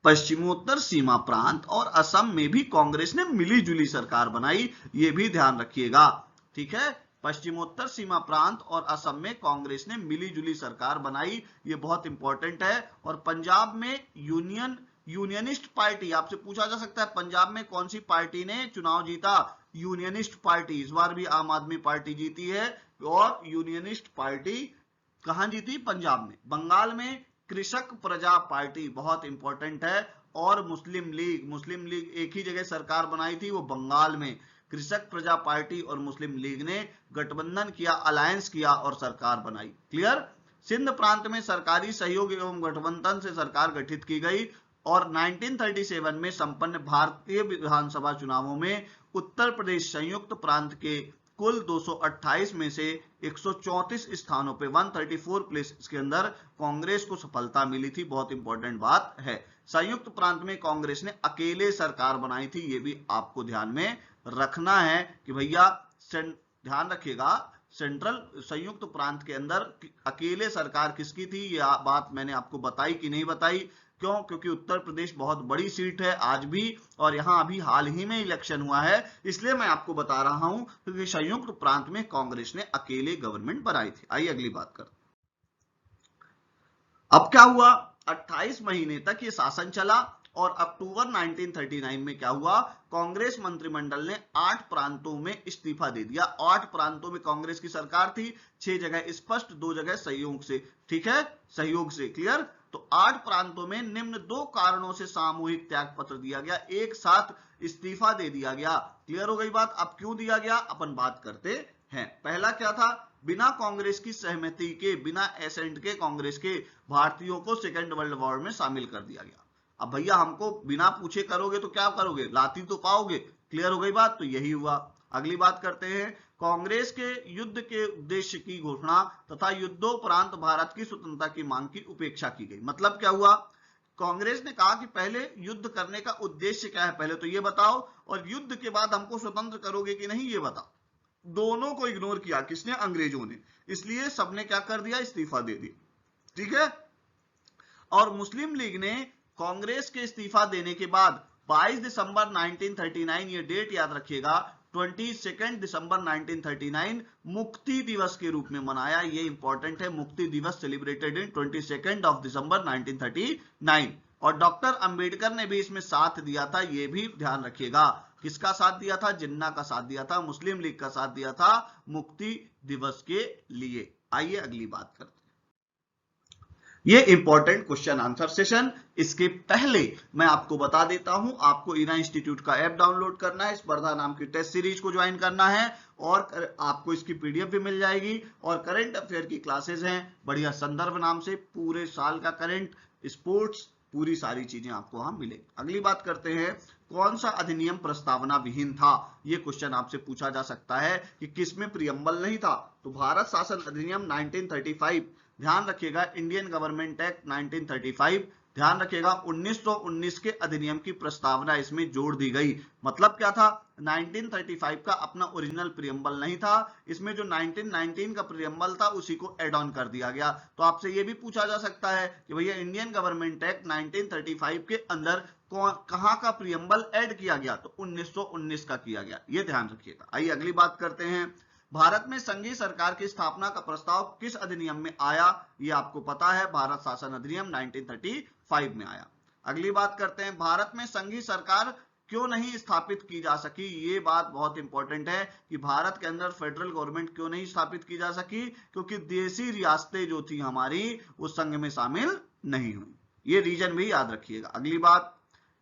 पश्चिमोत्तर सीमा प्रांत और असम में भी कांग्रेस ने मिलीजुली सरकार बनाई, ये भी ध्यान रखिएगा। ठीक है, पश्चिमोत्तर सीमा प्रांत और असम में कांग्रेस ने मिलीजुली सरकार बनाई, ये बहुत इंपॉर्टेंट है। और पंजाब में यूनियनिस्ट पार्टी, आपसे पूछा जा सकता है पंजाब में कौन सी पार्टी ने चुनाव जीता? Unionist party. इस बार भी आम आदमी पार्टी जीती है, और यूनियनिस्ट पार्टी कहां जीती? पंजाब में। बंगाल में कृषक प्रजा पार्टी, बहुत इंपॉर्टेंट है। और मुस्लिम लीग एक ही जगह सरकार बनाई थी, वो बंगाल में। कृषक प्रजा पार्टी और मुस्लिम लीग ने गठबंधन किया, अलायंस किया और सरकार बनाई। क्लियर? सिंध प्रांत में सरकारी सहयोग एवं गठबंधन से सरकार गठित की गई। और 1937 में संपन्न भारतीय विधानसभा चुनावों में उत्तर प्रदेश संयुक्त प्रांत के कुल 228 में से 134 स्थानों पे 134 प्लेसेस के अंदर कांग्रेस को सफलता मिली थी। बहुत इंपॉर्टेंट बात है। संयुक्त प्रांत में कांग्रेस ने अकेले सरकार बनाई थी, ये भी आपको ध्यान में रखना है कि भैया ध्यान रखिएगा, सेंट्रल संयुक्त प्रांत के अंदर अकेले सरकार किसकी थी, ये बात मैंने आपको बताई कि नहीं बताई? क्यों? क्योंकि उत्तर प्रदेश बहुत बड़ी सीट है आज भी, और यहां अभी हाल ही में इलेक्शन हुआ है, इसलिए मैं आपको बता रहा हूं, क्योंकि संयुक्त प्रांत में कांग्रेस ने अकेले गवर्नमेंट बनाई थी। आइए अगली बात करते। अब क्या हुआ? 28 महीने तक ये शासन चला, और अक्टूबर 1939 में क्या हुआ? कांग्रेस मंत्रिमंडल ने 8 प्रांतों में इस्तीफा दे दिया। 8 प्रांतों में कांग्रेस की सरकार थी, 6 जगह स्पष्ट, 2 जगह सहयोग से। ठीक है, सहयोग से। क्लियर? तो 8 प्रांतों में निम्न 2 कारणों से सामूहिक त्याग पत्र दिया गया, एक साथ इस्तीफा दे दिया गया। क्लियर हो गई बात? अब क्यों दिया गया अपन बात करते हैं। पहला क्या था? बिना कांग्रेस की सहमति के, बिना एसेंट के कांग्रेस के भारतीयों को सेकेंड वर्ल्ड वॉर में शामिल कर दिया गया। अब भैया हमको बिना पूछे करोगे तो क्या करोगे? लाती तो पाओगे। क्लियर हो गई बात? तो यही हुआ। अगली बात करते हैं। कांग्रेस के युद्ध के उद्देश्य की घोषणा तथा युद्धोपरांत भारत की स्वतंत्रता की मांग की उपेक्षा की गई। मतलब क्या हुआ? कांग्रेस ने कहा कि पहले युद्ध करने का उद्देश्य क्या है, पहले तो ये बताओ, और युद्ध के बाद हमको स्वतंत्र करोगे कि नहीं ये बताओ। दोनों को इग्नोर किया। किसने? अंग्रेजों ने। इसलिए सबने क्या कर दिया? इस्तीफा दे दिया। ठीक है। और मुस्लिम लीग ने कांग्रेस के इस्तीफा देने के बाद 22 दिसंबर 1939, ये डेट याद रखिएगा, 22 दिसंबर 1939 मुक्ति दिवस के रूप में मनाया। ये इंपॉर्टेंट है, मुक्ति दिवस सेलिब्रेटेड इन 22 दिसंबर 1939। और डॉक्टर अंबेडकर ने भी इसमें साथ दिया था, ये भी ध्यान रखिएगा। किसका साथ दिया था? जिन्ना का साथ दिया था, मुस्लिम लीग का साथ दिया था मुक्ति दिवस के लिए। आइए अगली बात करते हैं। ये इंपॉर्टेंट क्वेश्चन आंसर सेशन। इसके पहले मैं आपको बता देता हूं, आपको इरा इंस्टीट्यूट का ऐप डाउनलोड करना है, स्पर्धा नाम की टेस्ट सीरीज को ज्वाइन करना है, और आपको इसकी पीडीएफ भी मिल जाएगी। और करंट अफेयर की क्लासेस हैं बढ़िया संदर्भ नाम से, पूरे साल का करंट, स्पोर्ट्स, पूरी सारी चीजें आपको वहां मिलेगी। अगली बात करते हैं। कौन सा अधिनियम प्रस्तावना विहीन था? ये क्वेश्चन आपसे पूछा जा सकता है कि किसमें प्रियम्बल नहीं था। तो भारत शासन अधिनियम 1935, ध्यान रखिएगा, इंडियन गवर्नमेंट एक्ट 1935, ध्यान रखिएगा, 1919 के अधिनियम की प्रस्तावना इसमें जोड़ दी गई। मतलब क्या था? 1935 का अपना ओरिजिनल प्रियम्बल नहीं था, इसमें जो 1919 का प्रियम्बल था उसी को एड ऑन कर दिया गया। तो आपसे ये भी पूछा जा सकता है कि भैया इंडियन गवर्नमेंट एक्ट 1935 के अंदर कहां का प्रियम्बल ऐड किया गया? तो 1919 का किया गया, ये ध्यान रखिएगा। आइए अगली बात करते हैं। भारत में संघीय सरकार की स्थापना का प्रस्ताव किस अधिनियम में आया? ये आपको पता है, भारत शासन अधिनियम 1935 में आया। अगली बात करते हैं। भारत में संघीय सरकार क्यों नहीं स्थापित की जा सकी? ये बात बहुत इंपॉर्टेंट है कि भारत के अंदर फेडरल गवर्नमेंट क्यों नहीं स्थापित की जा सकी? क्योंकि देशी रियासतें जो थी हमारी, वो संघ में शामिल नहीं हुई। ये रीजन भी याद रखिएगा। अगली बात,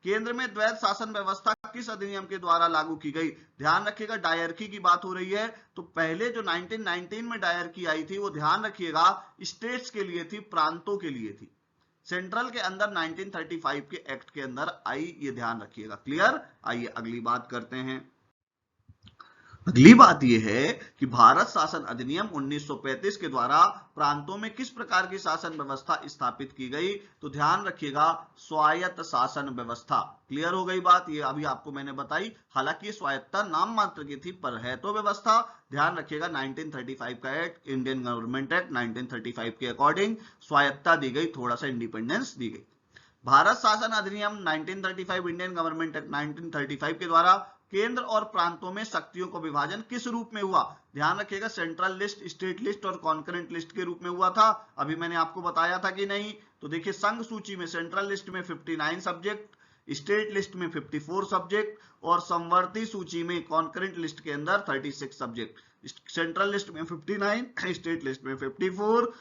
केंद्र में द्वैध शासन व्यवस्था किस अधिनियम के द्वारा लागू की गई? ध्यान रखिएगा, डायरकी की बात हो रही है। तो पहले जो 1919 में डायरकी आई थी, वो ध्यान रखिएगा स्टेट्स के लिए थी, प्रांतों के लिए थी। सेंट्रल के अंदर 1935 के एक्ट के अंदर आई, ये ध्यान रखिएगा। क्लियर? आइए अगली बात करते हैं। अगली बात यह है कि भारत शासन अधिनियम 1935 के द्वारा प्रांतों में किस प्रकार की शासन व्यवस्था स्थापित की गई? तो ध्यान रखिएगा, स्वायत्त शासन व्यवस्था। क्लियर हो गई बात? ये अभी आपको मैंने बताई। हालांकि ये स्वायत्ता नाम मात्र की थी, पर है तो व्यवस्था। ध्यान रखिएगा, 1935 का एक्ट, इंडियन गवर्नमेंट एक्ट 1935 के अकॉर्डिंग स्वायत्ता दी गई, थोड़ा सा इंडिपेंडेंस दी गई। भारत शासन अधिनियम 1935 इंडियन गवर्नमेंट एक्ट 1935 के द्वारा केंद्र और प्रांतों में शक्तियों का विभाजन किस रूप में हुआ? ध्यान रखिएगा, सेंट्रल लिस्ट, स्टेट लिस्ट और कॉन्करेंट लिस्ट के रूप में हुआ था। अभी मैंने आपको बताया था कि नहीं? तो देखिए, संघ सूची में सेंट्रल लिस्ट में 59 सब्जेक्ट, स्टेट लिस्ट में 54 सब्जेक्ट और समवर्ती सूची में कॉन्करेंट लिस्ट के अंदर 36 सब्जेक्ट। सेंट्रल लिस्ट में 59, स्टेट लिस्ट में 54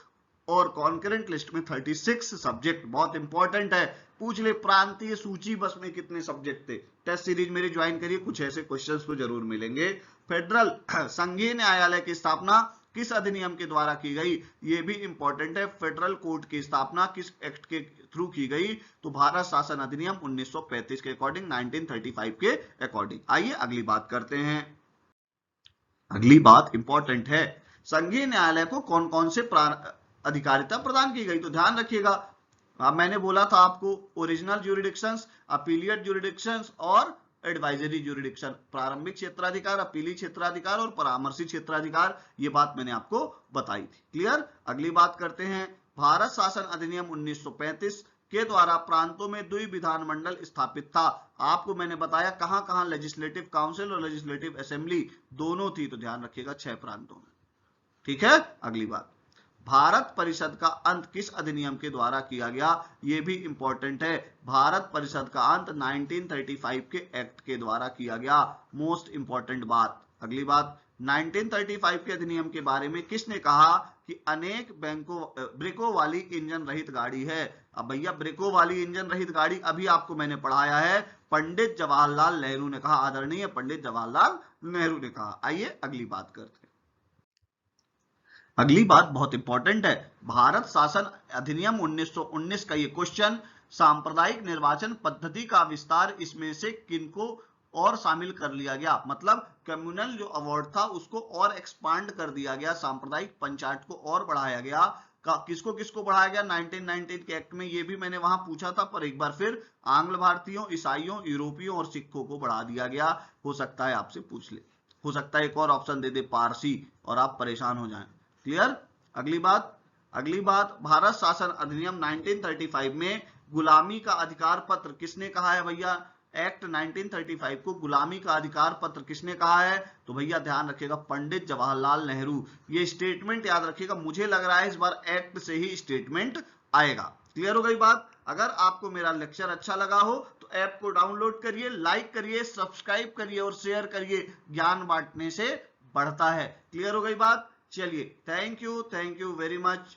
और कॉन्करेंट लिस्ट में 36 सब्जेक्ट। बहुत इंपॉर्टेंट है, पूछ ले प्रांतीय सूची बस में कितने सब्जेक्ट थे। टेस्ट सीरीज मेरी ज्वाइन करिए, कुछ ऐसे क्वेश्चंस तो जरूर मिलेंगे। फेडरल संघीय न्यायालय की स्थापना किस अधिनियम के द्वारा की गई? ये भी इंपॉर्टेंट है। फेडरल कोर्ट की स्थापना किस एक्ट के थ्रू की गई? तो भारत शासन अधिनियम 1935 के अकॉर्डिंग, 1935 के अकॉर्डिंग। आइए अगली बात करते हैं। अगली बात इंपॉर्टेंट है, संघीय न्यायालय को कौन कौन से अधिकारिता प्रदान की गई? तो ध्यान रखिएगा, मैंने बोला था आपको, ओरिजिनल ज्यूरिडिक्शंस, अपीलिएट ज्यूरिडिक्शंस और एडवाइजरी ज्यूरिडिक्शन। प्रारंभिक क्षेत्राधिकार, अपीली क्षेत्राधिकार और परामर्शी क्षेत्राधिकार, ये बात मैंने आपको बताई थी। क्लियर? अगली बात करते हैं, भारत शासन अधिनियम 1935 के द्वारा प्रांतों में द्वि विधानमंडल स्थापित था। आपको मैंने बताया कहां कहां लेजिस्लेटिव काउंसिल और लेजिस्लेटिव असेंबली दोनों थी। तो ध्यान रखिएगा, 6 प्रांतों में। ठीक है? अगली बात, भारत परिषद का अंत किस अधिनियम के द्वारा किया गया? यह भी इंपॉर्टेंट है। भारत परिषद का अंत 1935 के एक्ट के द्वारा किया गया। मोस्ट इंपॉर्टेंट बात। अगली बात, 1935 के अधिनियम के बारे में किसने कहा कि अनेक ब्रेकों वाली इंजन रहित गाड़ी है? अब भैया, ब्रेकों वाली इंजन रहित गाड़ी अभी आपको मैंने पढ़ाया है, पंडित जवाहरलाल नेहरू ने कहा, आदरणीय पंडित जवाहरलाल नेहरू ने कहा। आइए अगली बात करते हैं। अगली बात बहुत इंपॉर्टेंट है, भारत शासन अधिनियम 1919 का ये क्वेश्चन, सांप्रदायिक निर्वाचन पद्धति का विस्तार इसमें से किनको और शामिल कर लिया गया? मतलब कम्युनल जो अवार्ड था उसको और एक्सपांड कर दिया गया, सांप्रदायिक पंचायत को और बढ़ाया गया। किसको किसको बढ़ाया गया? 1919 के एक्ट में, ये भी मैंने वहां पूछा था, पर एक बार फिर आंग्ल भारतीयों, ईसाइयों, यूरोपियों और सिखों को बढ़ा दिया गया। हो सकता है आपसे पूछ ले, हो सकता है एक और ऑप्शन दे दे पारसी और आप परेशान हो जाएं। क्लियर? अगली बात, भारत शासन अधिनियम 1935 में गुलामी का अधिकार पत्र किसने कहा है? भैया, एक्ट 1935 को गुलामी का अधिकार पत्र किसने कहा है? तो भैया ध्यान रखिएगा, पंडित जवाहरलाल नेहरू। ये स्टेटमेंट याद रखिएगा, मुझे लग रहा है इस बार एक्ट से ही स्टेटमेंट आएगा। क्लियर हो गई बात? अगर आपको मेरा लेक्चर अच्छा लगा हो तो ऐप को डाउनलोड करिए, लाइक करिए, सब्सक्राइब करिए और शेयर करिए। ज्ञान बांटने से बढ़ता है। क्लियर हो गई बात? चलिए, थैंक यू वेरी मच।